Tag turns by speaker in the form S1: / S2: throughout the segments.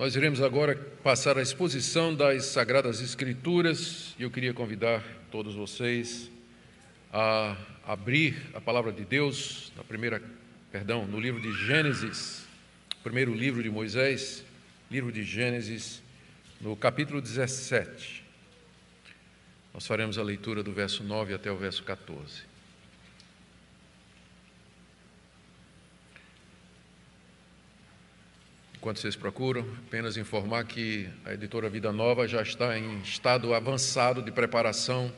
S1: Nós iremos agora passar a exposição das Sagradas Escrituras e eu queria convidar todos vocês a abrir a Palavra de Deus no livro de Gênesis, primeiro livro de Moisés, livro de Gênesis, no capítulo 17. Nós faremos a leitura do verso 9 até o verso 14. Enquanto vocês procuram, apenas informar que a editora Vida Nova já está em estado avançado de preparação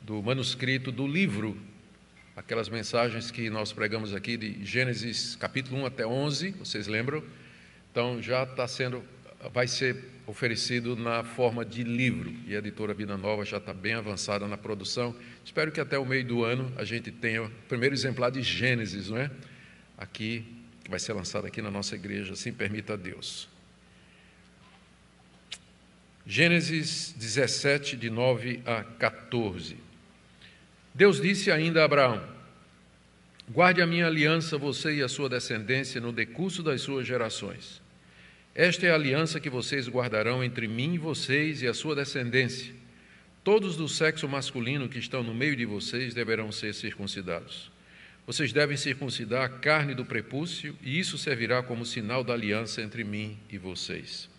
S1: do manuscrito do livro, aquelas mensagens que nós pregamos aqui de Gênesis capítulo 1 até 11, vocês lembram? Então já vai ser oferecido na forma de livro e a editora Vida Nova já está bem avançada na produção. Espero que até o meio do ano a gente tenha o primeiro exemplar de Gênesis, não é? Aqui, que vai ser lançado aqui na nossa igreja, assim permita Deus. Gênesis 17, de 9 a 14. Deus disse ainda a Abraão: guarde a minha aliança, você e a sua descendência, no decurso das suas gerações. Esta é a aliança que vocês guardarão entre mim e vocês e a sua descendência. Todos do sexo masculino que estão no meio de vocês deverão ser circuncidados. Vocês devem circuncidar a carne do prepúcio, e isso servirá como sinal da aliança entre mim e vocês.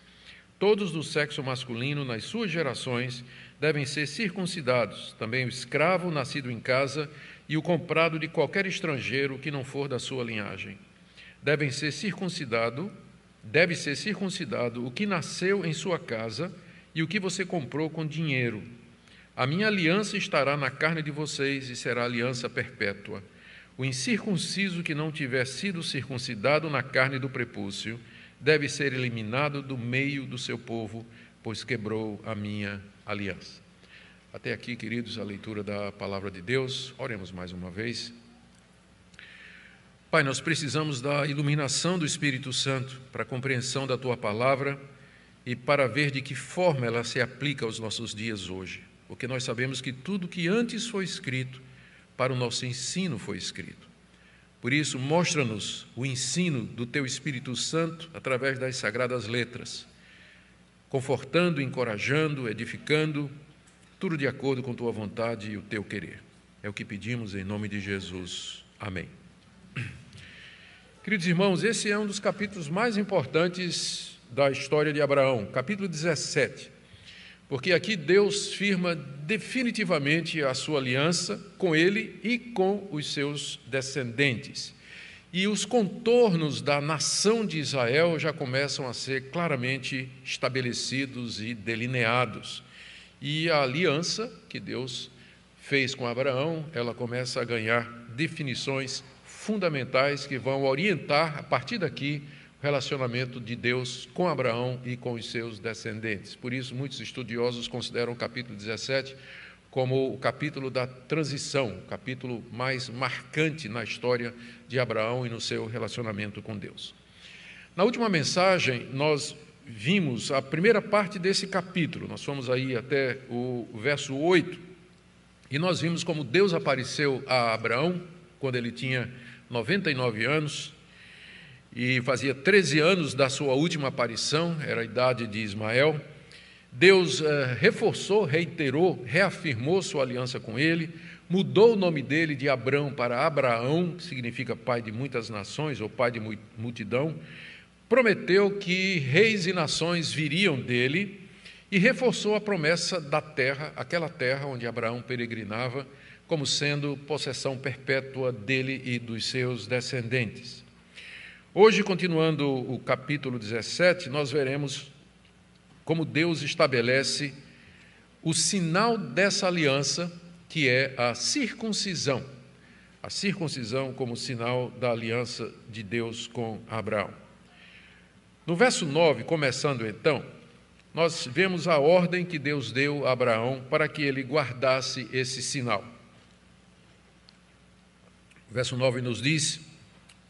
S1: Todos do sexo masculino nas suas gerações devem ser circuncidados, também o escravo nascido em casa e o comprado de qualquer estrangeiro que não for da sua linhagem. Deve ser circuncidado o que nasceu em sua casa e o que você comprou com dinheiro. A minha aliança estará na carne de vocês e será aliança perpétua. O incircunciso que não tiver sido circuncidado na carne do prepúcio deve ser eliminado do meio do seu povo, pois quebrou a minha aliança. Até aqui, queridos, a leitura da Palavra de Deus. Oremos mais uma vez. Pai, nós precisamos da iluminação do Espírito Santo para a compreensão da Tua Palavra e para ver de que forma ela se aplica aos nossos dias hoje, porque nós sabemos que tudo que antes foi escrito para o nosso ensino foi escrito. Por isso, mostra-nos o ensino do Teu Espírito Santo através das Sagradas Letras, confortando, encorajando, edificando, tudo de acordo com Tua vontade e o Teu querer. É o que pedimos em nome de Jesus. Amém. Queridos irmãos, esse é um dos capítulos mais importantes da história de Abraão, capítulo 17. Porque aqui Deus firma definitivamente a sua aliança com ele e com os seus descendentes. E os contornos da nação de Israel já começam a ser claramente estabelecidos e delineados. E a aliança que Deus fez com Abraão, ela começa a ganhar definições fundamentais que vão orientar, a partir daqui, relacionamento de Deus com Abraão e com os seus descendentes. Por isso, muitos estudiosos consideram o capítulo 17 como o capítulo da transição, o capítulo mais marcante na história de Abraão e no seu relacionamento com Deus. Na última mensagem, nós vimos a primeira parte desse capítulo, nós fomos aí até o verso 8, e nós vimos como Deus apareceu a Abraão quando ele tinha 99 anos, e fazia 13 anos da sua última aparição, era a idade de Ismael. Deus reforçou, reiterou, reafirmou sua aliança com ele, mudou o nome dele de Abrão para Abraão, que significa pai de muitas nações ou pai de multidão, prometeu que reis e nações viriam dele e reforçou a promessa da terra, aquela terra onde Abraão peregrinava, como sendo possessão perpétua dele e dos seus descendentes. Hoje, continuando o capítulo 17, nós veremos como Deus estabelece o sinal dessa aliança, que é a circuncisão. A circuncisão como sinal da aliança de Deus com Abraão. No verso 9, começando então, nós vemos a ordem que Deus deu a Abraão para que ele guardasse esse sinal. O verso 9 nos diz: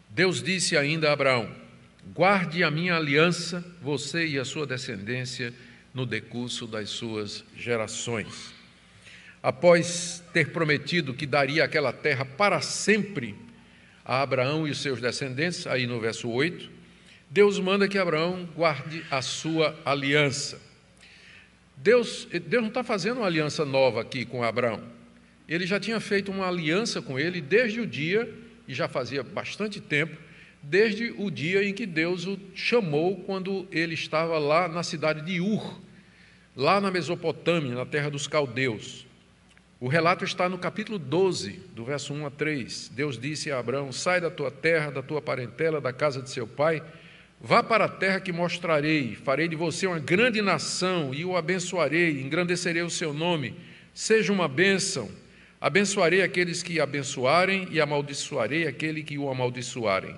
S1: Deus disse ainda a Abraão: guarde a minha aliança, você e a sua descendência, no decurso das suas gerações. Após ter prometido que daria aquela terra para sempre a Abraão e os seus descendentes, aí no verso 8, Deus manda que Abraão guarde a sua aliança. Deus não está fazendo uma aliança nova aqui com Abraão. Ele já tinha feito uma aliança com ele desde o dia, e já fazia bastante tempo, desde o dia em que Deus o chamou quando ele estava lá na cidade de Ur, lá na Mesopotâmia, na terra dos caldeus. O relato está no capítulo 12, do verso 1 a 3. Deus disse a Abraão: sai da tua terra, da tua parentela, da casa de seu pai, vá para a terra que mostrarei, farei de você uma grande nação e o abençoarei, engrandecerei o seu nome, seja uma bênção. Abençoarei aqueles que abençoarem e amaldiçoarei aquele que o amaldiçoarem.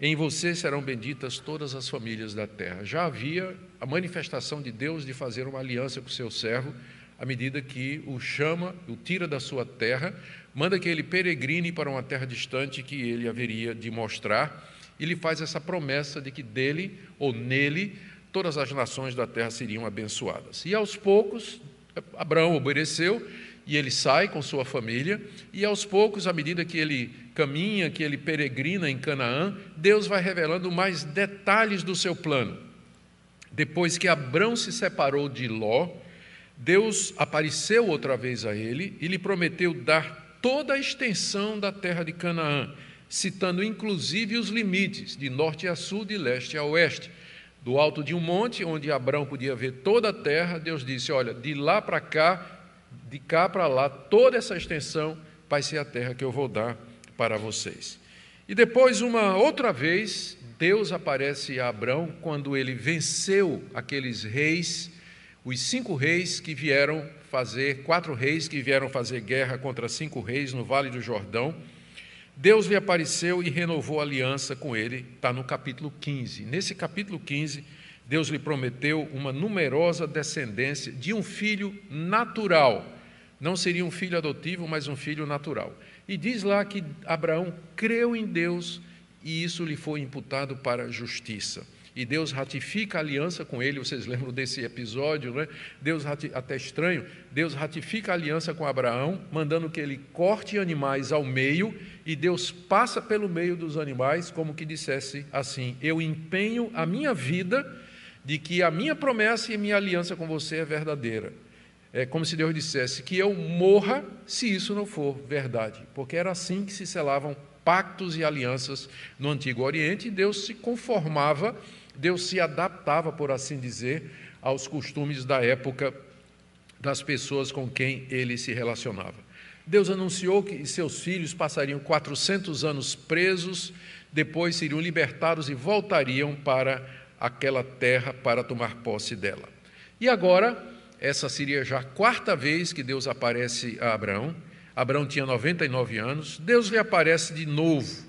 S1: Em você serão benditas todas as famílias da terra. Já havia a manifestação de Deus de fazer uma aliança com o seu servo, à medida que o chama, o tira da sua terra, manda que ele peregrine para uma terra distante que ele haveria de mostrar, e lhe faz essa promessa de que dele ou nele todas as nações da terra seriam abençoadas. E aos poucos, Abraão obedeceu, e ele sai com sua família, e aos poucos, à medida que ele caminha, que ele peregrina em Canaã, Deus vai revelando mais detalhes do seu plano. Depois que Abrão se separou de Ló, Deus apareceu outra vez a ele e lhe prometeu dar toda a extensão da terra de Canaã, citando inclusive os limites, de norte a sul, de leste a oeste. Do alto de um monte, onde Abrão podia ver toda a terra, Deus disse: olha, de lá para cá, de cá para lá, toda essa extensão vai ser a terra que eu vou dar para vocês. E depois, uma outra vez, Deus aparece a Abrão quando ele venceu aqueles reis, os 5 reis que vieram fazer, 4 reis que vieram fazer guerra contra 5 reis no Vale do Jordão. Deus lhe apareceu e renovou a aliança com ele, está no capítulo 15. Nesse capítulo 15, Deus lhe prometeu uma numerosa descendência de um filho natural. Não seria um filho adotivo, mas um filho natural. E diz lá que Abraão creu em Deus e isso lhe foi imputado para justiça. E Deus ratifica a aliança com ele. Vocês lembram desse episódio, né? Até estranho, Deus ratifica a aliança com Abraão, mandando que ele corte animais ao meio, e Deus passa pelo meio dos animais, como que dissesse assim: eu empenho a minha vida de que a minha promessa e a minha aliança com você é verdadeira. É como se Deus dissesse que eu morra se isso não for verdade, porque era assim que se selavam pactos e alianças no Antigo Oriente, e Deus se conformava, Deus se adaptava, por assim dizer, aos costumes da época das pessoas com quem ele se relacionava. Deus anunciou que seus filhos passariam 400 anos presos, depois seriam libertados e voltariam para aquela terra para tomar posse dela. E agora, essa seria já a 4ª vez que Deus aparece a Abraão. Abraão tinha 99 anos, Deus lhe aparece de novo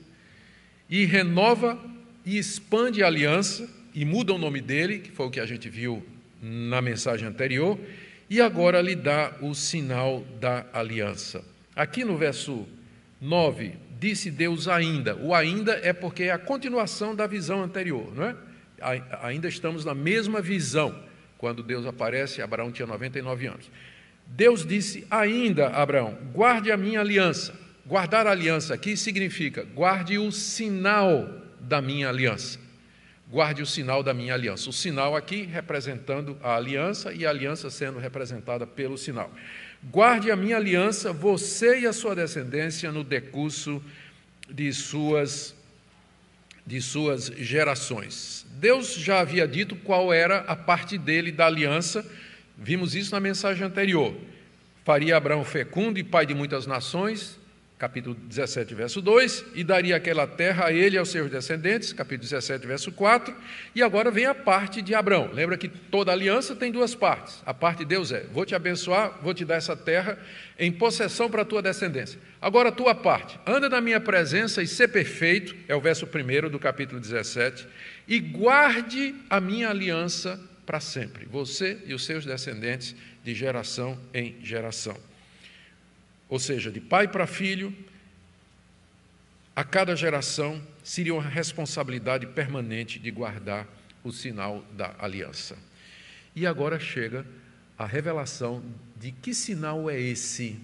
S1: e renova e expande a aliança e muda o nome dele, que foi o que a gente viu na mensagem anterior, e agora lhe dá o sinal da aliança. Aqui no verso 9, disse Deus ainda. O ainda é porque é a continuação da visão anterior, não é? Ainda estamos na mesma visão. Quando Deus aparece, Abraão tinha 99 anos. Deus disse ainda a Abraão: guarde a minha aliança. Guardar a aliança aqui significa guarde o sinal da minha aliança. Guarde o sinal da minha aliança. O sinal aqui representando a aliança e a aliança sendo representada pelo sinal. Guarde a minha aliança, você e a sua descendência, no decurso de suas gerações. Deus já havia dito qual era a parte dele da aliança, vimos isso na mensagem anterior. Faria Abraão fecundo e pai de muitas nações, capítulo 17, verso 2, e daria aquela terra a ele e aos seus descendentes, capítulo 17, verso 4, e agora vem a parte de Abraão. Lembra que toda aliança tem 2 partes. A parte de Deus é: vou te abençoar, vou te dar essa terra em possessão para a tua descendência. Agora a tua parte: anda na minha presença e ser perfeito, é o verso 1 do capítulo 17, e guarde a minha aliança para sempre, você e os seus descendentes de geração em geração. Ou seja, de pai para filho, a cada geração seria uma responsabilidade permanente de guardar o sinal da aliança. E agora chega a revelação de que sinal é esse.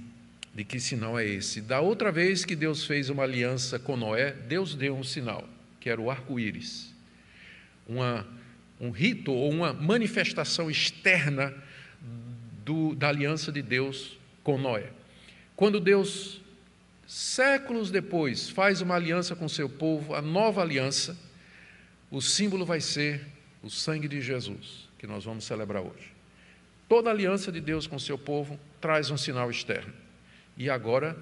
S1: De que sinal é esse? Da outra vez que Deus fez uma aliança com Noé, Deus deu um sinal, que era o arco-íris. um rito ou uma manifestação externa da aliança de Deus com Noé. Quando Deus, séculos depois, faz uma aliança com o seu povo, a nova aliança, o símbolo vai ser o sangue de Jesus, que nós vamos celebrar hoje. Toda aliança de Deus com o seu povo traz um sinal externo. E agora,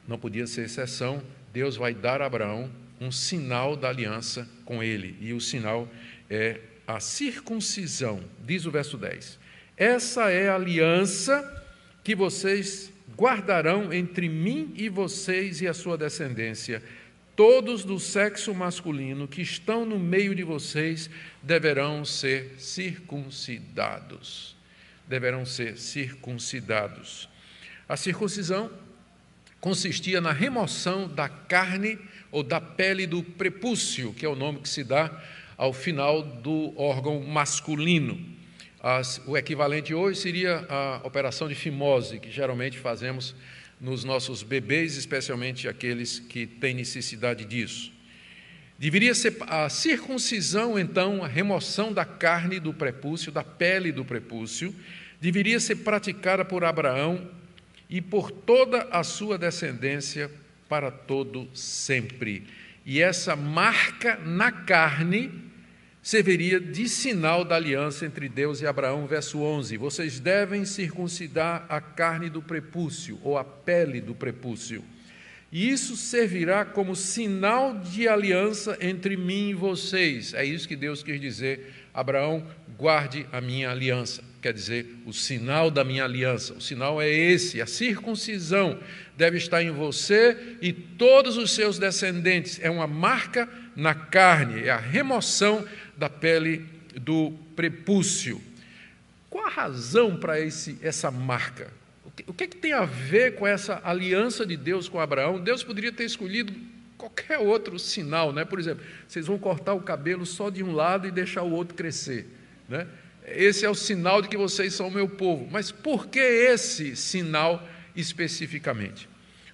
S1: não podia ser exceção, Deus vai dar a Abraão um sinal da aliança com ele. E o sinal é a circuncisão, diz o verso 10. Essa é a aliança que vocês guardarão entre mim e vocês e a sua descendência. Todos do sexo masculino que estão no meio de vocês deverão ser circuncidados. Deverão ser circuncidados. A circuncisão consistia na remoção da carne ou da pele do prepúcio, que é o nome que se dá ao final do órgão masculino. O equivalente hoje seria a operação de fimose, que geralmente fazemos nos nossos bebês, especialmente aqueles que têm necessidade disso. Deveria ser a circuncisão, então, a remoção da carne do prepúcio, da pele do prepúcio, deveria ser praticada por Abraão e por toda a sua descendência para todo sempre. E essa marca na carne serviria de sinal da aliança entre Deus e Abraão, verso 11. Vocês devem circuncidar a carne do prepúcio, ou a pele do prepúcio. E isso servirá como sinal de aliança entre mim e vocês. É isso que Deus quis dizer. Abraão, guarde a minha aliança. Quer dizer, o sinal da minha aliança. O sinal é esse, a circuncisão deve estar em você e todos os seus descendentes. É uma marca na carne, é a remoção da pele do prepúcio. Qual a razão para essa marca? O que tem a ver com essa aliança de Deus com Abraão? Deus poderia ter escolhido qualquer outro sinal, né? Por exemplo, vocês vão cortar o cabelo só de um lado e deixar o outro crescer, né? Esse é o sinal de que vocês são o meu povo. Mas por que esse sinal especificamente?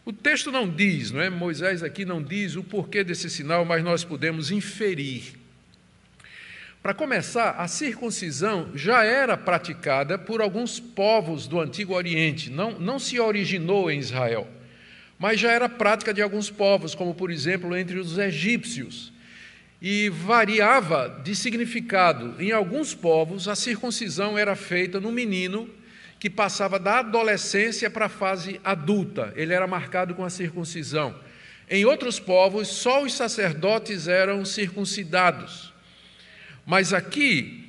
S1: O texto não diz, não é? Moisés aqui não diz o porquê desse sinal, mas nós podemos inferir. Para começar, a circuncisão já era praticada por alguns povos do Antigo Oriente, não se originou em Israel, mas já era prática de alguns povos, como por exemplo entre os egípcios, e variava de significado. Em alguns povos, a circuncisão era feita no menino que passava da adolescência para a fase adulta, ele era marcado com a circuncisão. Em outros povos, só os sacerdotes eram circuncidados. Mas aqui,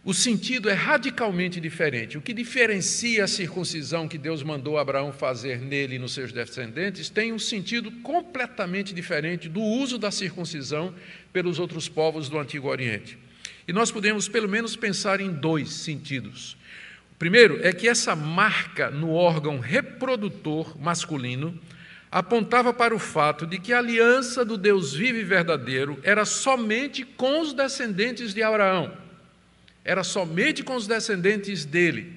S1: o sentido é radicalmente diferente. O que diferencia a circuncisão que Deus mandou Abraão fazer nele e nos seus descendentes tem um sentido completamente diferente do uso da circuncisão pelos outros povos do Antigo Oriente. E nós podemos, pelo menos, pensar em dois sentidos. O primeiro é que essa marca no órgão reprodutor masculino apontava para o fato de que a aliança do Deus vivo e verdadeiro era somente com os descendentes de Abraão, era somente com os descendentes dele.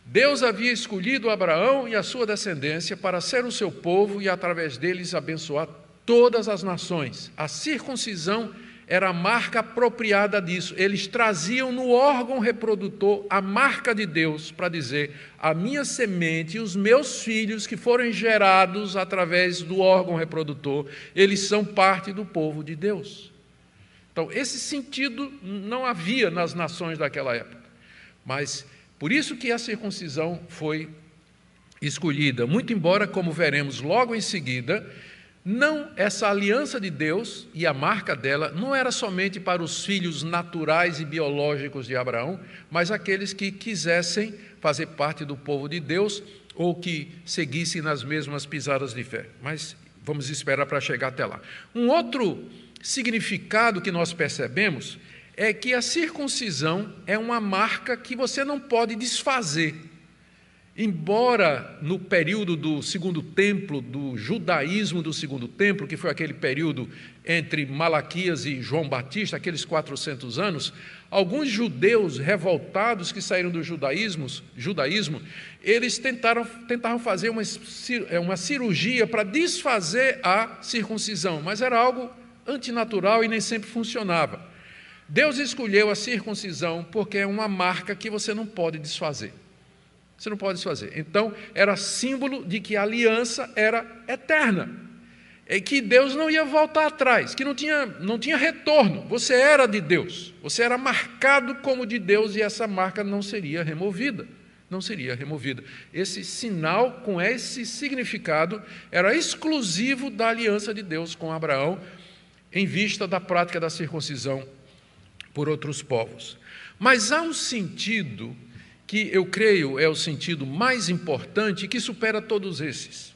S1: Deus havia escolhido Abraão e a sua descendência para ser o seu povo e, através deles, abençoar todas as nações. A circuncisão era a marca apropriada disso. Eles traziam no órgão reprodutor a marca de Deus para dizer: a minha semente e os meus filhos que foram gerados através do órgão reprodutor, eles são parte do povo de Deus. Então, esse sentido não havia nas nações daquela época. Mas, por isso que a circuncisão foi escolhida. Muito embora, como veremos logo em seguida, essa aliança de Deus e a marca dela não era somente para os filhos naturais e biológicos de Abraão, mas aqueles que quisessem fazer parte do povo de Deus ou que seguissem nas mesmas pisadas de fé. Mas vamos esperar para chegar até lá. Um outro significado que nós percebemos é que a circuncisão é uma marca que você não pode desfazer. Embora no período do Segundo Templo, do judaísmo do Segundo Templo, que foi aquele período entre Malaquias e João Batista, aqueles 400 anos, alguns judeus revoltados que saíram do judaísmo, eles tentaram fazer uma cirurgia para desfazer a circuncisão, mas era algo antinatural e nem sempre funcionava. Deus escolheu a circuncisão porque é uma marca que você não pode desfazer. Você não pode desfazer. Então, era símbolo de que a aliança era eterna. É que Deus não ia voltar atrás, que não tinha retorno. Você era de Deus. Você era marcado como de Deus e essa marca não seria removida. Não seria removida. Esse sinal, com esse significado, era exclusivo da aliança de Deus com Abraão, em vista da prática da circuncisão por outros povos. Mas há um sentido que eu creio é o sentido mais importante, que supera todos esses.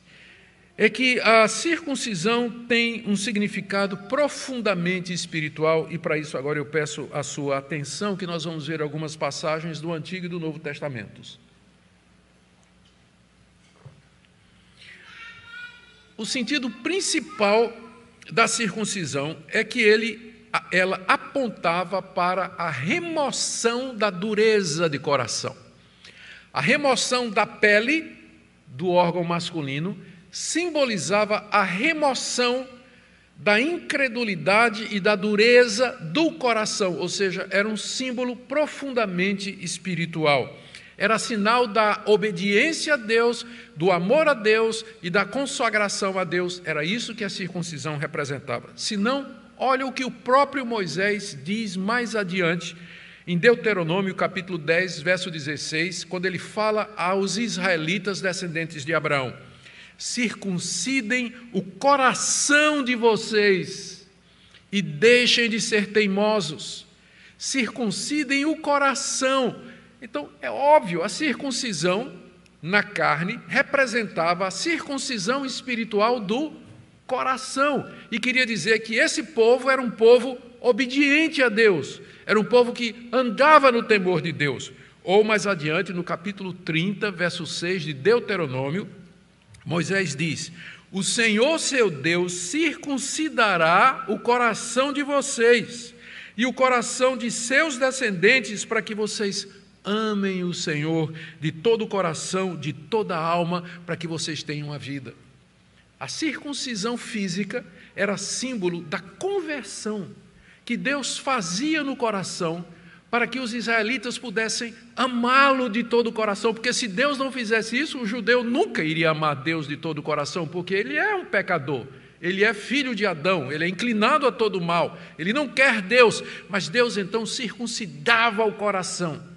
S1: É que a circuncisão tem um significado profundamente espiritual, e para isso agora eu peço a sua atenção, que nós vamos ver algumas passagens do Antigo e do Novo Testamentos. O sentido principal da circuncisão é que ela apontava para a remoção da dureza de coração. A remoção da pele do órgão masculino simbolizava a remoção da incredulidade e da dureza do coração, ou seja, era um símbolo profundamente espiritual. Era sinal da obediência a Deus, do amor a Deus e da consagração a Deus. Era isso que a circuncisão representava. Se não, olha o que o próprio Moisés diz mais adiante, em Deuteronômio, capítulo 10, verso 16, quando ele fala aos israelitas descendentes de Abraão: circuncidem o coração de vocês e deixem de ser teimosos. Circuncidem o coração. Então, é óbvio, a circuncisão na carne representava a circuncisão espiritual do coração. E queria dizer que esse povo era um povo obediente a Deus, era um povo que andava no temor de Deus. Ou mais adiante, no capítulo 30, verso 6 de Deuteronômio, Moisés diz: o Senhor seu Deus circuncidará o coração de vocês e o coração de seus descendentes, para que vocês amem o Senhor de todo o coração, de toda a alma, para que vocês tenham a vida. A circuncisão física era símbolo da conversão que Deus fazia no coração para que os israelitas pudessem amá-lo de todo o coração, porque se Deus não fizesse isso, o judeu nunca iria amar Deus de todo o coração, porque ele é um pecador, ele é filho de Adão, ele é inclinado a todo o mal, ele não quer Deus, mas Deus então circuncidava o coração.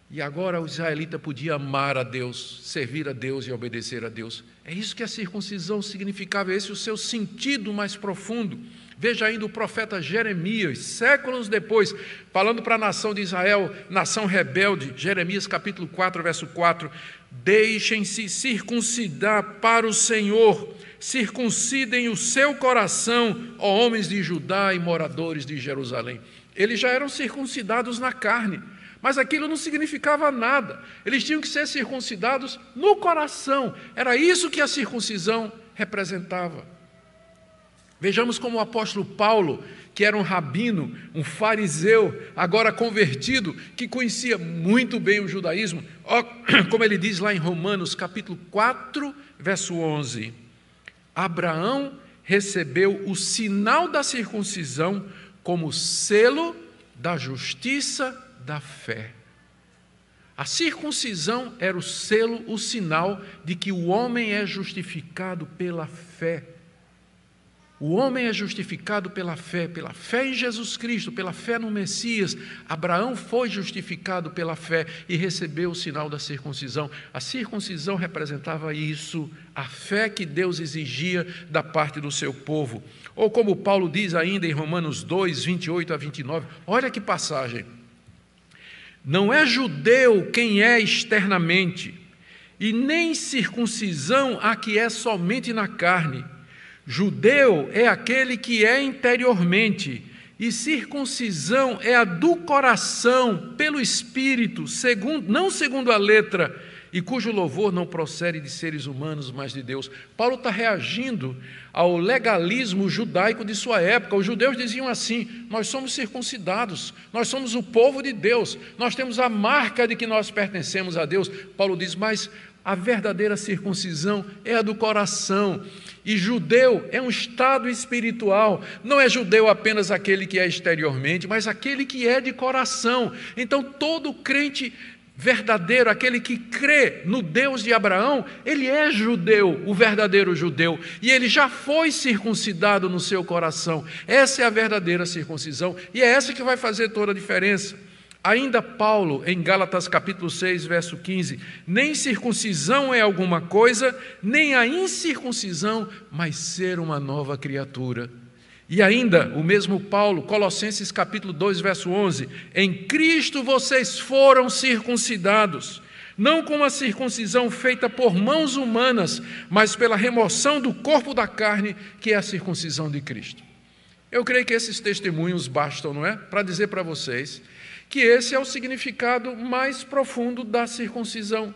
S1: E agora o israelita podia amar a Deus, servir a Deus e obedecer a Deus. É isso que a circuncisão significava, esse é o seu sentido mais profundo. Veja ainda o profeta Jeremias, séculos depois, falando para a nação de Israel, nação rebelde, Jeremias capítulo 4, verso 4, deixem-se circuncidar para o Senhor, circuncidem o seu coração, ó homens de Judá e moradores de Jerusalém. Eles já eram circuncidados na carne, mas aquilo não significava nada. Eles tinham que ser circuncidados no coração. Era isso que a circuncisão representava. Vejamos como o apóstolo Paulo, que era um rabino, um fariseu, agora convertido, que conhecia muito bem o judaísmo, como ele diz lá em Romanos, capítulo 4, verso 11. Abraão recebeu o sinal da circuncisão como selo da justiça da fé. A circuncisão era o selo, o sinal de que o homem é justificado pela fé. O homem é justificado pela fé em Jesus Cristo, pela fé no Messias. Abraão foi justificado pela fé e recebeu o sinal da circuncisão. A circuncisão representava isso, a fé que Deus exigia da parte do seu povo. Ou como Paulo diz ainda em Romanos 2, 28 a 29, olha que passagem. Não é judeu quem é externamente, e nem circuncisão a que é somente na carne. Judeu é aquele que é interiormente, e circuncisão é a do coração, pelo Espírito, não segundo a letra, e cujo louvor não procede de seres humanos, mas de Deus. Paulo está reagindo ao legalismo judaico de sua época. Os judeus diziam assim: nós somos circuncidados, nós somos o povo de Deus, nós temos a marca de que nós pertencemos a Deus. Paulo diz: mas A verdadeira circuncisão é a do coração. E judeu é um estado espiritual. Não é judeu apenas aquele que é exteriormente, mas aquele que é de coração. Então, todo crente verdadeiro, aquele que crê no Deus de Abraão, ele é judeu, o verdadeiro judeu. E ele já foi circuncidado no seu coração. Essa é a verdadeira circuncisão. E é essa que vai fazer toda a diferença. Ainda Paulo, em Gálatas capítulo 6, verso 15, nem circuncisão é alguma coisa, nem a incircuncisão, mas ser uma nova criatura. E ainda, o mesmo Paulo, Colossenses capítulo 2, verso 11, em Cristo vocês foram circuncidados, não com uma circuncisão feita por mãos humanas, mas pela remoção do corpo da carne, que é a circuncisão de Cristo. Eu creio que esses testemunhos bastam, não é? Para dizer para vocês que esse é o significado mais profundo da circuncisão.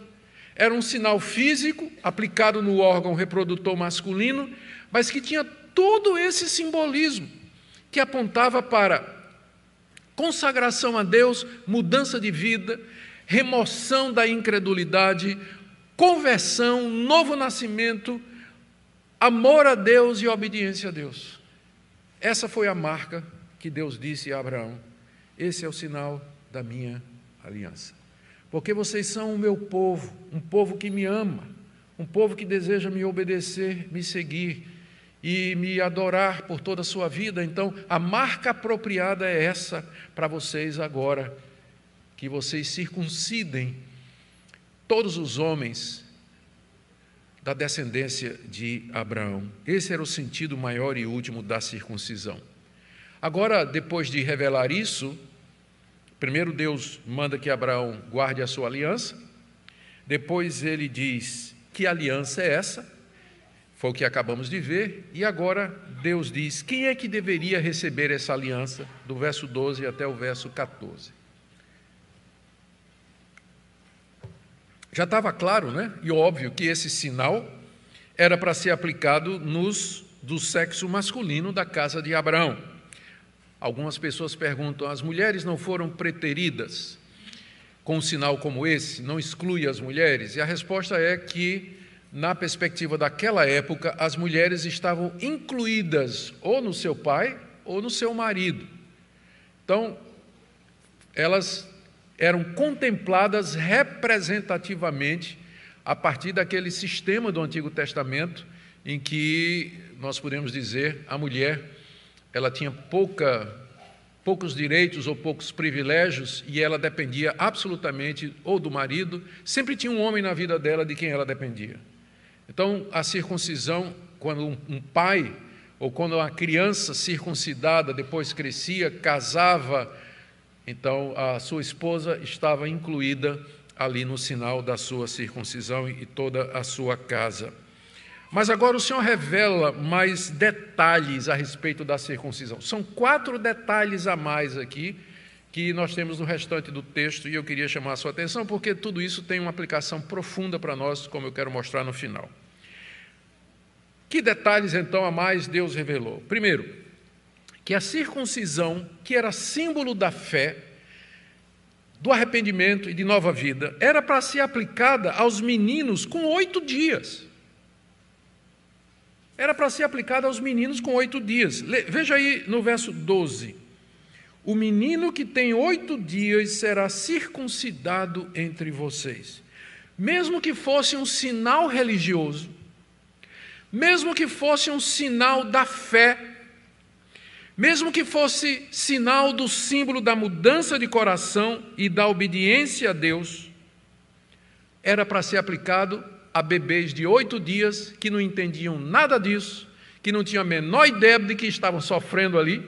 S1: Era um sinal físico, aplicado no órgão reprodutor masculino, mas que tinha todo esse simbolismo, que apontava para consagração a Deus, mudança de vida, remoção da incredulidade, conversão, novo nascimento, amor a Deus e obediência a Deus. Essa foi a marca que Deus disse a Abraão: esse é o sinal da minha aliança. Porque vocês são o meu povo, um povo que me ama, um povo que deseja me obedecer, me seguir e me adorar por toda a sua vida. Então, a marca apropriada é essa para vocês agora, que vocês circuncidem todos os homens da descendência de Abraão. Esse era o sentido maior e último da circuncisão. Agora, depois de revelar isso, primeiro Deus manda que Abraão guarde a sua aliança, depois ele diz que aliança é essa, foi o que acabamos de ver, e agora Deus diz quem é que deveria receber essa aliança, do verso 12 até o verso 14. Já estava claro, né? E óbvio que esse sinal era para ser aplicado nos do sexo masculino da casa de Abraão. Algumas pessoas perguntam: as mulheres não foram preteridas com um sinal como esse? Não exclui as mulheres? E a resposta é que, na perspectiva daquela época, as mulheres estavam incluídas ou no seu pai ou no seu marido. Então, elas eram contempladas representativamente a partir daquele sistema do Antigo Testamento em que nós podemos dizer a mulher ela tinha poucos direitos ou poucos privilégios e ela dependia absolutamente ou do marido, sempre tinha um homem na vida dela de quem ela dependia. Então, a circuncisão, quando um pai ou quando uma criança circuncidada depois crescia, casava, então a sua esposa estava incluída ali no sinal da sua circuncisão e toda a sua casa. Mas agora o Senhor revela mais detalhes a respeito da circuncisão. São 4 detalhes a mais aqui que nós temos no restante do texto e eu queria chamar a sua atenção porque tudo isso tem uma aplicação profunda para nós, como eu quero mostrar no final. Que detalhes então a mais Deus revelou? Primeiro, que a circuncisão, que era símbolo da fé, do arrependimento e de nova vida, era para ser aplicada aos meninos com 8 dias. Era para ser aplicada aos meninos com 8 dias. Veja aí no verso 12. O menino que tem 8 dias será circuncidado entre vocês. Mesmo que fosse um sinal religioso, mesmo que fosse um sinal da fé, mesmo que fosse sinal do símbolo da mudança de coração e da obediência a Deus, era para ser aplicado a bebês de 8 dias que não entendiam nada disso, que não tinham a menor ideia de que estavam sofrendo ali,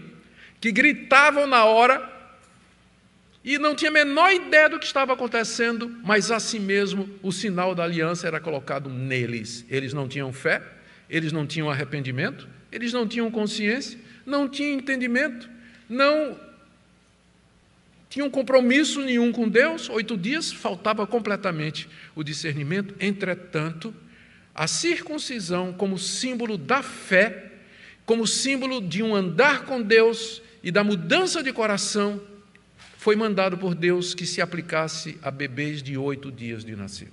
S1: que gritavam na hora e não tinham a menor ideia do que estava acontecendo, mas assim mesmo o sinal da aliança era colocado neles. Eles não tinham fé, eles não tinham arrependimento, eles não tinham consciência, não tinham entendimento, não tinham compromisso nenhum com Deus. 8 dias, faltava completamente o discernimento. Entretanto, a circuncisão como símbolo da fé, como símbolo de um andar com Deus e da mudança de coração, foi mandado por Deus que se aplicasse a bebês de 8 dias de nascido.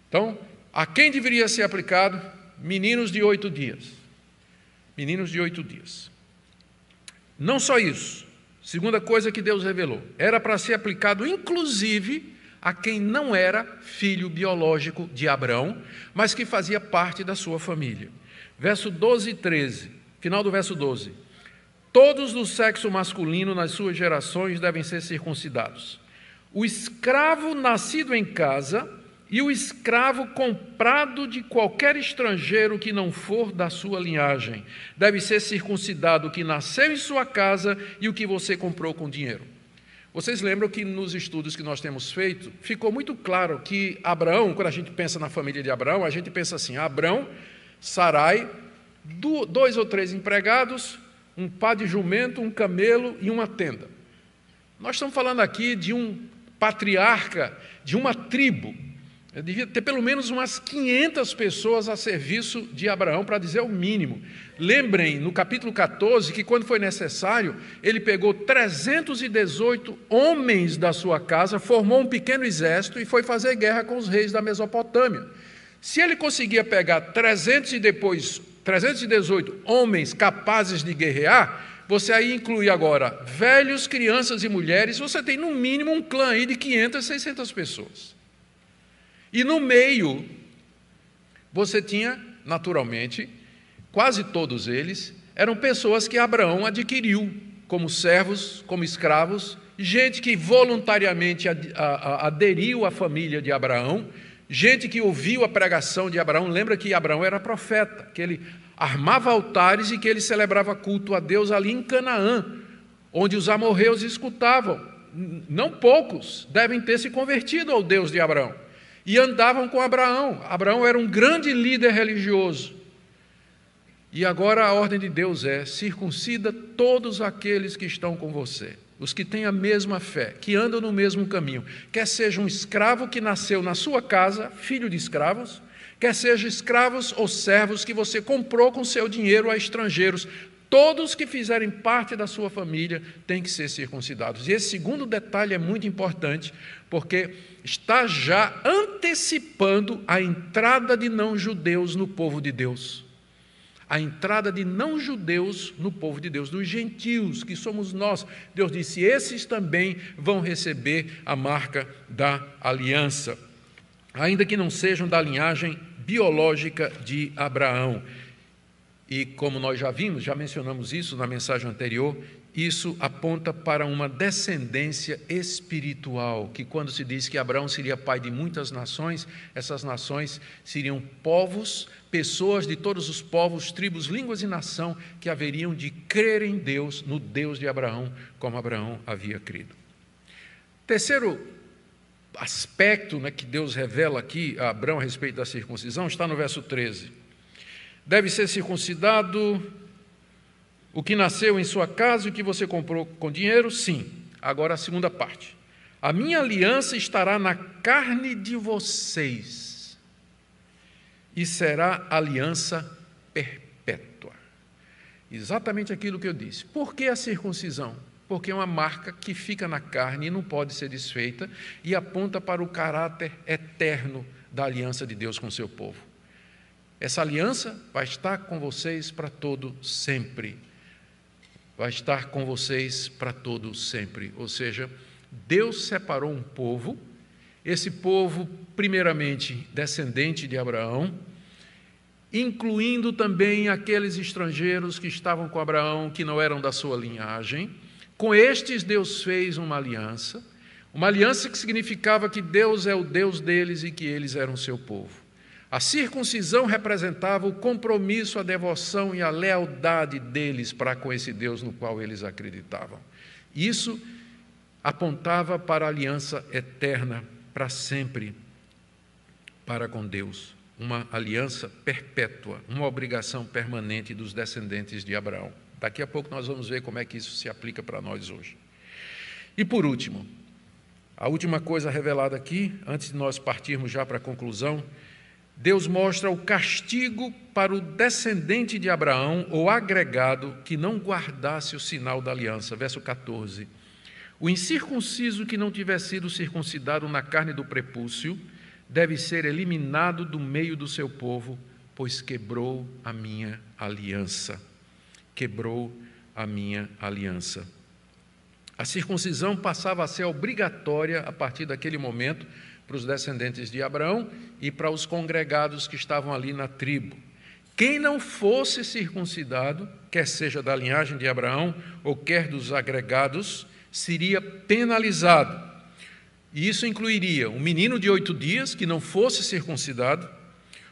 S1: Então, a quem deveria ser aplicado? Meninos de 8 dias. Meninos de 8 dias. Não só isso. Segunda coisa que Deus revelou. Era para ser aplicado, inclusive, a quem não era filho biológico de Abraão, mas que fazia parte da sua família. Verso 12 e 13. Final do verso 12. Todos do sexo masculino nas suas gerações devem ser circuncidados. O escravo nascido em casa e o escravo comprado de qualquer estrangeiro que não for da sua linhagem. Deve ser circuncidado o que nasceu em sua casa e o que você comprou com dinheiro. Vocês lembram que nos estudos que nós temos feito, ficou muito claro que Abraão, quando a gente pensa na família de Abraão, a gente pensa assim, Abraão, Sarai, 2 ou 3 empregados, um par de jumento, um camelo e uma tenda. Nós estamos falando aqui de um patriarca, de uma tribo. Devia ter pelo menos umas 500 pessoas a serviço de Abraão, para dizer o mínimo. Lembrem, no capítulo 14, que quando foi necessário, ele pegou 318 homens da sua casa, formou um pequeno exército e foi fazer guerra com os reis da Mesopotâmia. Se ele conseguia pegar 318 homens capazes de guerrear, você aí inclui agora velhos, crianças e mulheres, você tem no mínimo um clã aí de 500, 600 pessoas. E no meio, você tinha, naturalmente, quase todos eles, eram pessoas que Abraão adquiriu como servos, como escravos, gente que voluntariamente aderiu à família de Abraão, gente que ouviu a pregação de Abraão. Lembra que Abraão era profeta, que ele armava altares e que ele celebrava culto a Deus ali em Canaã, onde os amorreus escutavam. Não poucos devem ter se convertido ao Deus de Abraão. E andavam com Abraão. Abraão era um grande líder religioso. E agora a ordem de Deus é: circuncida todos aqueles que estão com você, os que têm a mesma fé, que andam no mesmo caminho, quer seja um escravo que nasceu na sua casa, filho de escravos, quer seja escravos ou servos que você comprou com seu dinheiro a estrangeiros, todos que fizerem parte da sua família têm que ser circuncidados. E esse segundo detalhe é muito importante, porque está já antecipando a entrada de não-judeus no povo de Deus. A entrada de não-judeus no povo de Deus, dos gentios, que somos nós. Deus disse, esses também vão receber a marca da aliança, ainda que não sejam da linhagem biológica de Abraão. E como nós já vimos, já mencionamos isso na mensagem anterior, isso aponta para uma descendência espiritual, que quando se diz que Abraão seria pai de muitas nações, essas nações seriam povos, pessoas de todos os povos, tribos, línguas e nação, que haveriam de crer em Deus, no Deus de Abraão, como Abraão havia crido. Terceiro aspecto, que Deus revela aqui a Abraão a respeito da circuncisão, está no verso 13. Deve ser circuncidado o que nasceu em sua casa e o que você comprou com dinheiro? Sim. Agora a segunda parte. A minha aliança estará na carne de vocês e será aliança perpétua. Exatamente aquilo que eu disse. Por que a circuncisão? Porque é uma marca que fica na carne e não pode ser desfeita e aponta para o caráter eterno da aliança de Deus com o seu povo. Essa aliança vai estar com vocês para todo sempre. Vai estar com vocês para todo sempre. Ou seja, Deus separou um povo, esse povo, primeiramente, descendente de Abraão, incluindo também aqueles estrangeiros que estavam com Abraão, que não eram da sua linhagem. Com estes, Deus fez uma aliança que significava que Deus é o Deus deles e que eles eram o seu povo. A circuncisão representava o compromisso, a devoção e a lealdade deles para com esse Deus no qual eles acreditavam. Isso apontava para a aliança eterna, para sempre, para com Deus. Uma aliança perpétua, uma obrigação permanente dos descendentes de Abraão. Daqui a pouco nós vamos ver como é que isso se aplica para nós hoje. E por último, a última coisa revelada aqui, antes de nós partirmos já para a conclusão, Deus mostra o castigo para o descendente de Abraão, ou agregado, que não guardasse o sinal da aliança. Verso 14. O incircunciso que não tiver sido circuncidado na carne do prepúcio deve ser eliminado do meio do seu povo, pois quebrou a minha aliança. Quebrou a minha aliança. A circuncisão passava a ser obrigatória a partir daquele momento para os descendentes de Abraão e para os congregados que estavam ali na tribo. Quem não fosse circuncidado, quer seja da linhagem de Abraão ou quer dos agregados, seria penalizado. E isso incluiria um menino de 8 dias que não fosse circuncidado,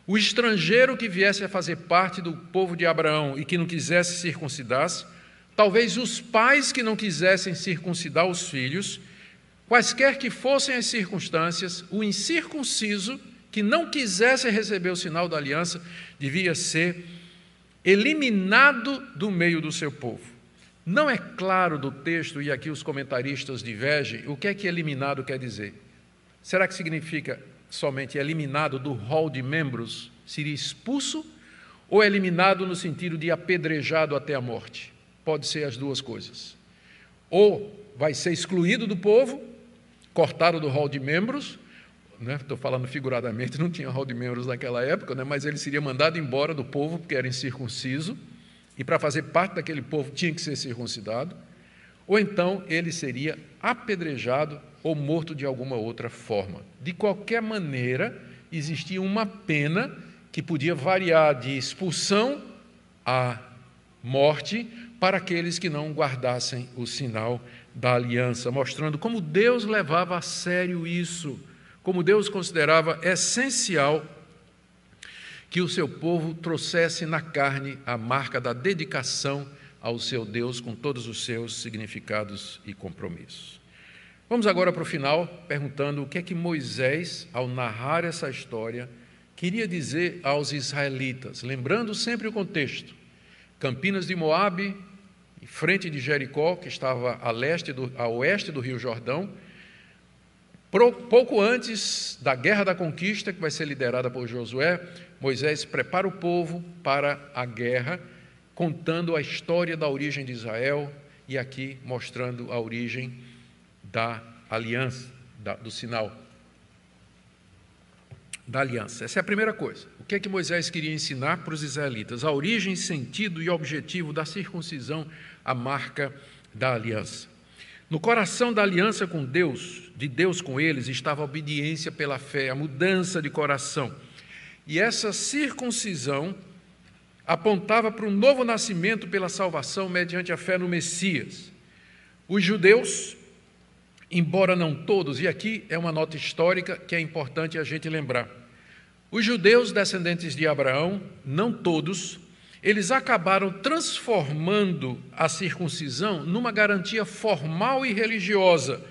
S1: o estrangeiro que viesse a fazer parte do povo de Abraão e que não quisesse circuncidar-se, talvez os pais que não quisessem circuncidar os filhos, quaisquer que fossem as circunstâncias, o incircunciso que não quisesse receber o sinal da aliança devia ser eliminado do meio do seu povo. Não é claro do texto, e aqui os comentaristas divergem, o que é que eliminado quer dizer. Será que significa somente eliminado do rol de membros, seria expulso, ou eliminado no sentido de apedrejado até a morte? Pode ser as duas coisas. Ou vai ser excluído do povo, cortado do rol de membros, estou falando figuradamente, não tinha rol de membros naquela época, mas ele seria mandado embora do povo porque era incircunciso, e para fazer parte daquele povo tinha que ser circuncidado, ou então ele seria apedrejado ou morto de alguma outra forma. De qualquer maneira, existia uma pena que podia variar de expulsão a morte para aqueles que não guardassem o sinal da aliança, mostrando como Deus levava a sério isso, como Deus considerava essencial que o seu povo trouxesse na carne a marca da dedicação ao seu Deus com todos os seus significados e compromissos. Vamos agora para o final, perguntando o que é que Moisés, ao narrar essa história, queria dizer aos israelitas, lembrando sempre o contexto. Campinas de Moabe, em frente de Jericó, que estava a oeste do Rio Jordão, pouco antes da Guerra da Conquista, que vai ser liderada por Josué, Moisés prepara o povo para a guerra, contando a história da origem de Israel e aqui mostrando a origem da aliança, do sinal da aliança. Essa é a primeira coisa. O que é que Moisés queria ensinar para os israelitas? A origem, sentido e objetivo da circuncisão, a marca da aliança. No coração da aliança com Deus, de Deus com eles, estava a obediência pela fé, a mudança de coração. E essa circuncisão apontava para um novo nascimento pela salvação mediante a fé no Messias. Os judeus, embora não todos, e aqui é uma nota histórica que é importante a gente lembrar, os judeus descendentes de Abraão, não todos, eles acabaram transformando a circuncisão numa garantia formal e religiosa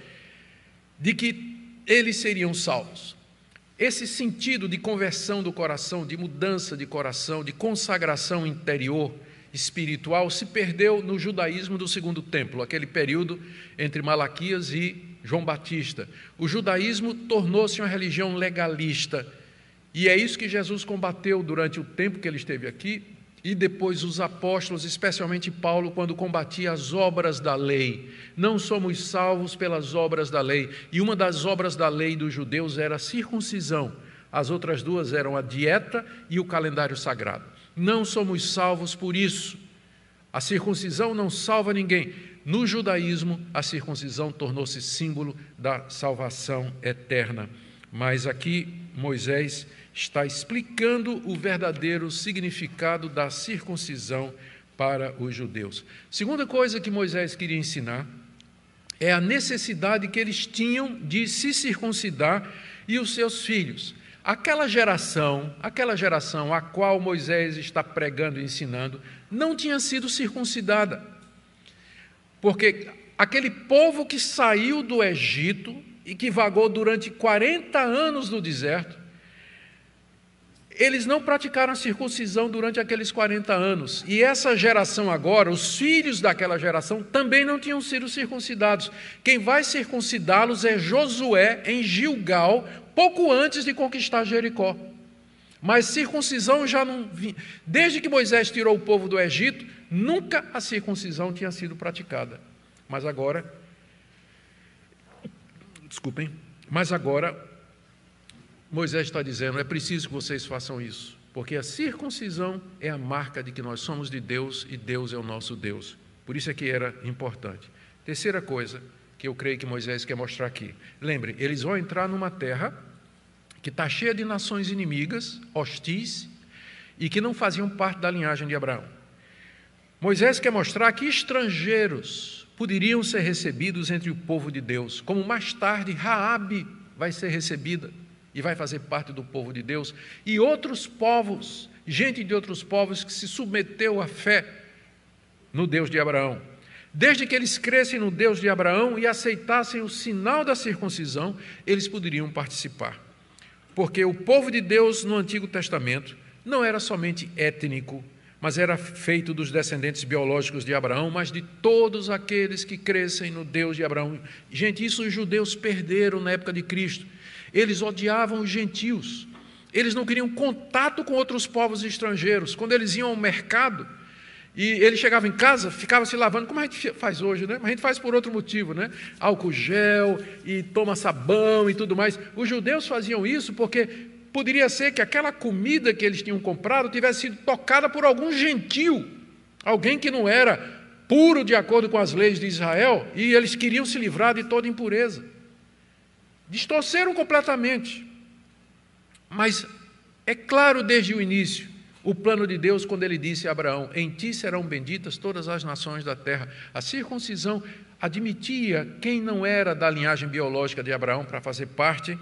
S1: de que eles seriam salvos. Esse sentido de conversão do coração, de mudança de coração, de consagração interior, espiritual, se perdeu no judaísmo do Segundo Templo, aquele período entre Malaquias e João Batista. O judaísmo tornou-se uma religião legalista, e é isso que Jesus combateu durante o tempo que ele esteve aqui, e depois os apóstolos, especialmente Paulo, quando combatia as obras da lei. Não somos salvos pelas obras da lei. E uma das obras da lei dos judeus era a circuncisão. As outras duas eram a dieta e o calendário sagrado. Não somos salvos por isso. A circuncisão não salva ninguém. No judaísmo, a circuncisão tornou-se símbolo da salvação eterna. Mas aqui Moisés está explicando o verdadeiro significado da circuncisão para os judeus. Segunda coisa que Moisés queria ensinar é a necessidade que eles tinham de se circuncidar e os seus filhos. Aquela geração a qual Moisés está pregando e ensinando, não tinha sido circuncidada. Porque aquele povo que saiu do Egito e que vagou durante 40 anos no deserto, eles não praticaram a circuncisão durante aqueles 40 anos. E essa geração agora, os filhos daquela geração, também não tinham sido circuncidados. Quem vai circuncidá-los é Josué, em Gilgal, pouco antes de conquistar Jericó. Mas circuncisão já não vinha. Desde que Moisés tirou o povo do Egito, nunca a circuncisão tinha sido praticada. Mas agora Moisés está dizendo, é preciso que vocês façam isso, porque a circuncisão é a marca de que nós somos de Deus e Deus é o nosso Deus. Por isso é que era importante. Terceira coisa que eu creio que Moisés quer mostrar aqui. Lembre, eles vão entrar numa terra que está cheia de nações inimigas, hostis, e que não faziam parte da linhagem de Abraão. Moisés quer mostrar que estrangeiros poderiam ser recebidos entre o povo de Deus, como mais tarde Raabe vai ser recebida e vai fazer parte do povo de Deus, e outros povos, gente de outros povos que se submeteu à fé no Deus de Abraão. Desde que eles crescem no Deus de Abraão e aceitassem o sinal da circuncisão, eles poderiam participar. Porque o povo de Deus no Antigo Testamento não era somente étnico, mas era feito dos descendentes biológicos de Abraão, mas de todos aqueles que crescem no Deus de Abraão. Gente, isso os judeus perderam na época de Cristo. Eles odiavam os gentios. Eles não queriam contato com outros povos estrangeiros. Quando eles iam ao mercado, e ele chegava em casa, ficava se lavando, como a gente faz hoje, né? Mas a gente faz por outro motivo, né? Álcool gel, e toma sabão e tudo mais. Os judeus faziam isso porque poderia ser que aquela comida que eles tinham comprado tivesse sido tocada por algum gentio, alguém que não era puro de acordo com as leis de Israel, e eles queriam se livrar de toda impureza. Distorceram completamente. Mas é claro desde o início, o plano de Deus, quando ele disse a Abraão, em ti serão benditas todas as nações da terra. A circuncisão admitia quem não era da linhagem biológica de Abraão para fazer parte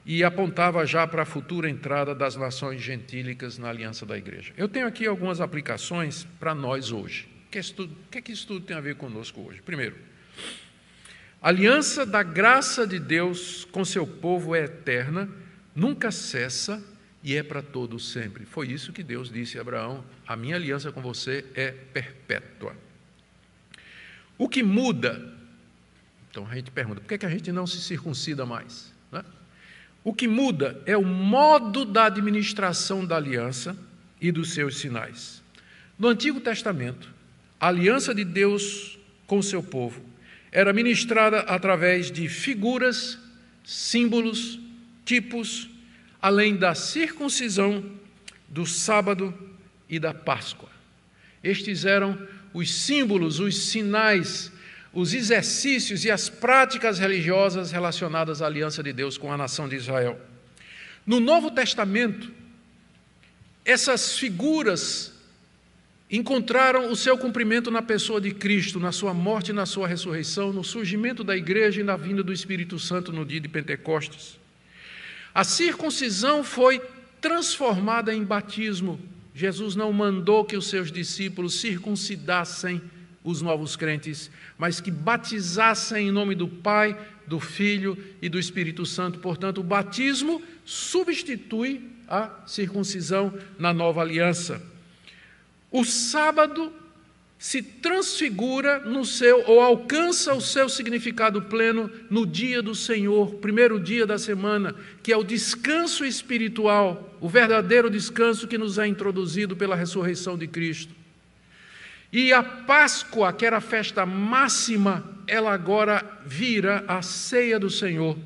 S1: e apontava já para a futura entrada das nações gentílicas na aliança da igreja. Eu tenho aqui algumas aplicações para nós hoje. O que isso tudo tem a ver conosco hoje? Primeiro, a aliança da graça de Deus com seu povo é eterna, nunca cessa, e é para todos sempre. Foi isso que Deus disse a Abraão, a minha aliança com você é perpétua. O que muda? Então a gente pergunta, por que a gente não se circuncida mais? Né? O que muda é o modo da administração da aliança e dos seus sinais. No Antigo Testamento, a aliança de Deus com o seu povo era ministrada através de figuras, símbolos, tipos, além da circuncisão, do sábado e da Páscoa. Estes eram os símbolos, os sinais, os exercícios e as práticas religiosas relacionadas à aliança de Deus com a nação de Israel. No Novo Testamento, essas figuras encontraram o seu cumprimento na pessoa de Cristo, na sua morte e na sua ressurreição, no surgimento da igreja e na vinda do Espírito Santo no dia de Pentecostes. A circuncisão foi transformada em batismo. Jesus não mandou que os seus discípulos circuncidassem os novos crentes, mas que batizassem em nome do Pai, do Filho e do Espírito Santo. Portanto, o batismo substitui a circuncisão na nova aliança. O sábado se transfigura ou alcança o seu significado pleno no dia do Senhor, primeiro dia da semana, que é o descanso espiritual, o verdadeiro descanso que nos é introduzido pela ressurreição de Cristo. E a Páscoa, que era a festa máxima, ela agora vira a ceia do Senhor,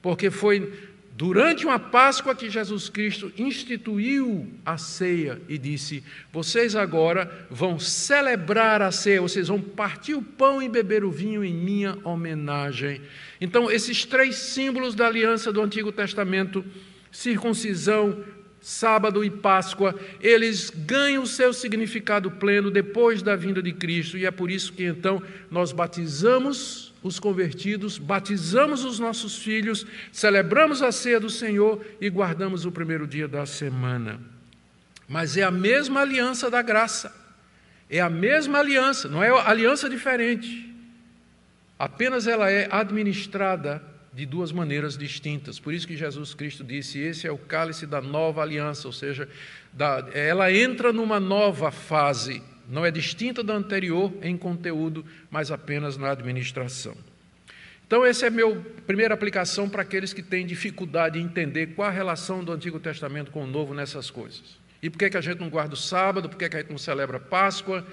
S1: porque foi durante uma Páscoa que Jesus Cristo instituiu a ceia e disse, vocês agora vão celebrar a ceia, vocês vão partir o pão e beber o vinho em minha homenagem. Então, esses três símbolos da aliança do Antigo Testamento, circuncisão, sábado e Páscoa, eles ganham o seu significado pleno depois da vinda de Cristo, e é por isso que então nós batizamos os convertidos, batizamos os nossos filhos, celebramos a ceia do Senhor e guardamos o primeiro dia da semana. Mas é a mesma aliança da graça, é a mesma aliança, não é aliança diferente, apenas ela é administrada de duas maneiras distintas. Por isso que Jesus Cristo disse, esse é o cálice da nova aliança, ou seja, ela entra numa nova fase, não é distinta da anterior em conteúdo, mas apenas na administração. Então, essa é a minha primeira aplicação para aqueles que têm dificuldade em entender qual a relação do Antigo Testamento com o Novo nessas coisas. E por que a gente não guarda o sábado, por que a gente não celebra a Páscoa,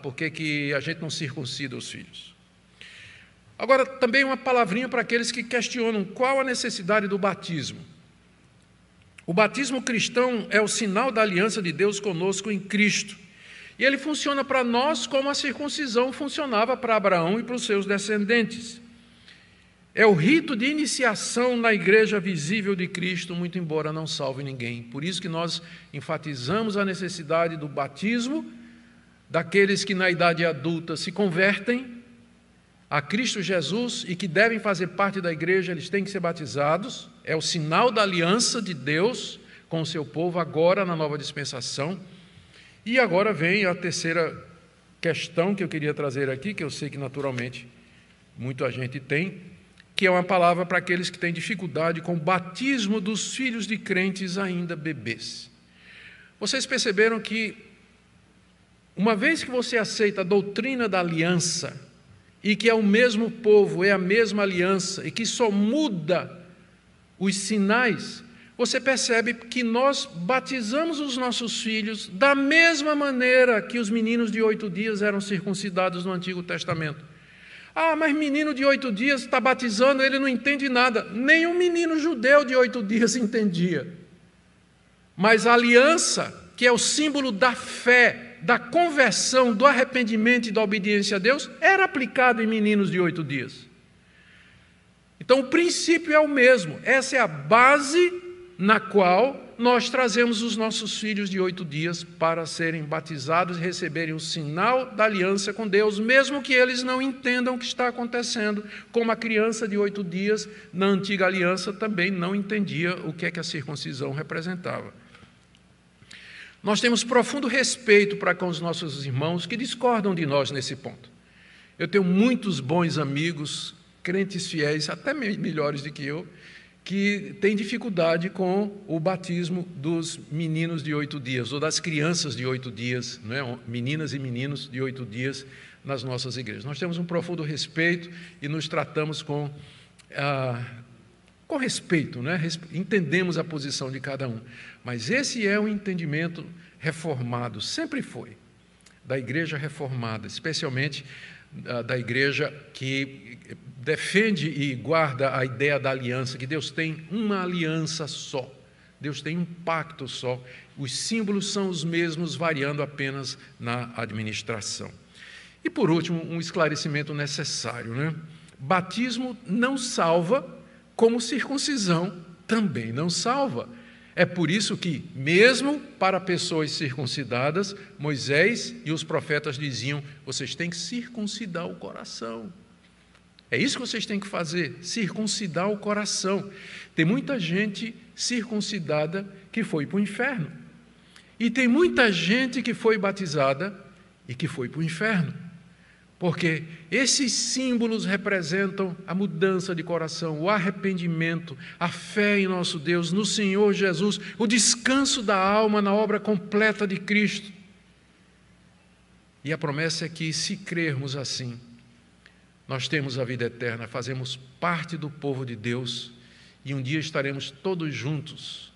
S1: por que a gente não circuncida os filhos. Agora, também uma palavrinha para aqueles que questionam qual a necessidade do batismo. O batismo cristão é o sinal da aliança de Deus conosco em Cristo. E ele funciona para nós como a circuncisão funcionava para Abraão e para os seus descendentes. É o rito de iniciação na igreja visível de Cristo, muito embora não salve ninguém. Por isso que nós enfatizamos a necessidade do batismo daqueles que na idade adulta se convertem a Cristo Jesus e que devem fazer parte da igreja, eles têm que ser batizados. É o sinal da aliança de Deus com o seu povo agora na nova dispensação. E agora vem a terceira questão que eu queria trazer aqui, que eu sei que naturalmente muita gente tem, que é uma palavra para aqueles que têm dificuldade com o batismo dos filhos de crentes ainda bebês. Vocês perceberam que, uma vez que você aceita a doutrina da aliança, e que é o mesmo povo, é a mesma aliança, e que só muda os sinais, você percebe que nós batizamos os nossos filhos da mesma maneira que os meninos de 8 dias eram circuncidados no Antigo Testamento. Ah, mas menino de 8 dias está batizando, ele não entende nada. Nem um menino judeu de 8 dias entendia. Mas a aliança, que é o símbolo da fé, da conversão, do arrependimento e da obediência a Deus, era aplicado em meninos de 8 dias. Então o princípio é o mesmo. Essa é a base na qual nós trazemos os nossos filhos de 8 dias para serem batizados e receberem o sinal da aliança com Deus, mesmo que eles não entendam o que está acontecendo, como a criança de 8 dias na antiga aliança também não entendia o que é que a circuncisão representava. Nós temos profundo respeito para com os nossos irmãos que discordam de nós nesse ponto. Eu tenho muitos bons amigos, crentes fiéis, até melhores do que eu, que têm dificuldade com o batismo dos meninos de 8 dias, ou das crianças de 8 dias, não é? Meninas e meninos de 8 dias nas nossas igrejas. Nós temos um profundo respeito e nos tratamos com respeito, né? Entendemos a posição de cada um. Mas esse é um entendimento reformado, sempre foi, da igreja reformada, especialmente da igreja que defende e guarda a ideia da aliança, que Deus tem uma aliança só, Deus tem um pacto só, os símbolos são os mesmos, variando apenas na administração. E por último, um esclarecimento necessário, né? Batismo não salva, como circuncisão também não salva. É por isso que, mesmo para pessoas circuncidadas, Moisés e os profetas diziam: vocês têm que circuncidar o coração. É isso que vocês têm que fazer, circuncidar o coração. Tem muita gente circuncidada que foi para o inferno. E tem muita gente que foi batizada e que foi para o inferno. Porque esses símbolos representam a mudança de coração, o arrependimento, a fé em nosso Deus, no Senhor Jesus, o descanso da alma na obra completa de Cristo. E a promessa é que, se crermos assim, nós temos a vida eterna, fazemos parte do povo de Deus e um dia estaremos todos juntos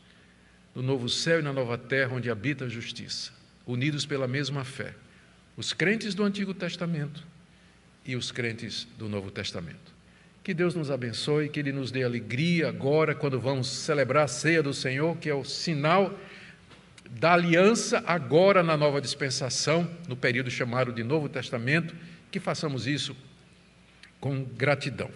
S1: no novo céu e na nova terra onde habita a justiça, unidos pela mesma fé, os crentes do Antigo Testamento e os crentes do Novo Testamento. Que Deus nos abençoe, que Ele nos dê alegria agora quando vamos celebrar a ceia do Senhor, que é o sinal da aliança agora na nova dispensação, no período chamado de Novo Testamento, que façamos isso com gratidão.